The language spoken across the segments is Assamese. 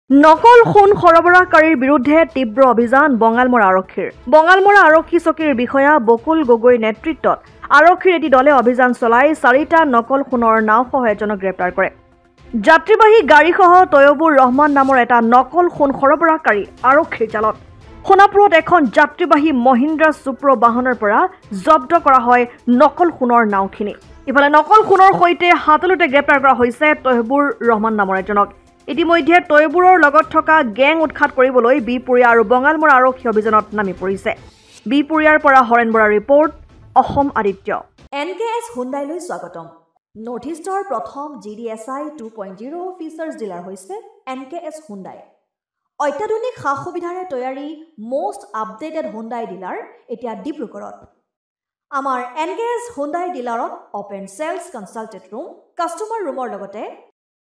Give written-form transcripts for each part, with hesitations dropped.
নকল সোণ সৰবৰাহকাৰীৰ বিৰুদ্ধে তীব্ৰ অভিযান বঙালমৰা আৰক্ষীৰ। বঙালমৰা আৰক্ষী চকীৰ বিষয়া বকুল গগৈৰ নেতৃত্বত আৰক্ষীৰ এটি দলে অভিযান চলাই 4টা নকল সোণৰ নাওসহ এজনক গ্ৰেপ্তাৰ কৰে। যাত্ৰীবাহী গাড়ীসহ তৈয়বুৰ ৰহমান নামৰ এটা নকল সোণ সৰবৰাহকাৰী আৰক্ষীৰ জালত। সোণাপুৰত এখন যাত্ৰীবাহী মহিন্দ্ৰা সুপ্ৰ বাহনৰ পৰা জব্দ কৰা হয় নকল সোণৰ নাওখিনি। ইফালে নকল সোণৰ সৈতে হাতলতে গ্ৰেপ্তাৰ কৰা হৈছে তৈয়বুৰ ৰহমান নামৰ এজনক। ইতিমধ্যে তৈয়বুৰৰ লগত থকা গেং উৎখাত কৰিবলৈ বিপুৰীয়া আৰু বঙালমৰা আৰক্ষী অভিযানত নামি পৰিছে। বিপুৰীয়াৰ পৰা হৰেণ বৰাৰ ৰিপৰ্ট, অসম আদিত্য। NKS হুণ্ডাইলৈ স্বাগতম। নৰ্থ ইষ্টৰ প্ৰথম GDSI 2.0 ফিচাৰ্ছ ডিলাৰ হৈছে NKS হুণ্ডাই। অত্যাধুনিক সা সুবিধাৰে তৈয়াৰী মষ্ট আপডেটেড হুণ্ডাই ডিলাৰ এতিয়া ডিব্ৰুগড়ত। আমাৰ NKS হুণ্ডাই ডিলাৰত open sales consulted room, customer ৰুমৰ লগতে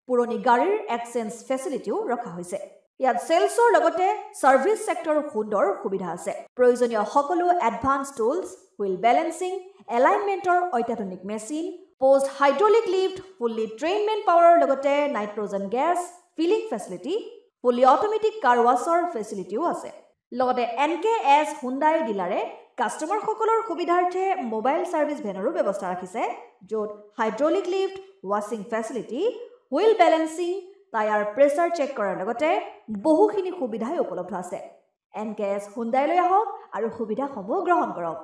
পুৰণি গাড়ীৰ এক্সচেঞ্জ ফেচিলিটিও ৰখা হৈছে। ইয়াত চেলছৰ লগতে ছাৰ্ভিচ ছেক্টৰৰ সুন্দৰ সুবিধা আছে। প্ৰয়োজনীয় সকলো এডভান্স টুলছ, হুইল বেলেন্সিং, এলাইনমেণ্টৰ অত্যাধুনিক machine, post hydraulic lift, fully train men পাৱাৰৰ লগতে nitrogen gas filling facility, fully automatic car ৱাছৰ ফেচিলিটিও আছে। লগতে NKS হুণ্ডাই ডিলাৰে কাষ্টমাৰসকলৰ সুবিধাৰ্থে মোবাইল ছাৰ্ভিচ ভেনৰো ব্যৱস্থা ৰাখিছে, য'ত হাইড্ৰলিক লিফ্ট, ৱাছিং facility, wheel balancing, tyre pressure check কৰাৰ লগতে বহুখিনি সুবিধাই উপলব্ধ আছে। NKS হুণ্ডাইলৈ আহক আৰু সুবিধাসমূহ গ্ৰহণ কৰক।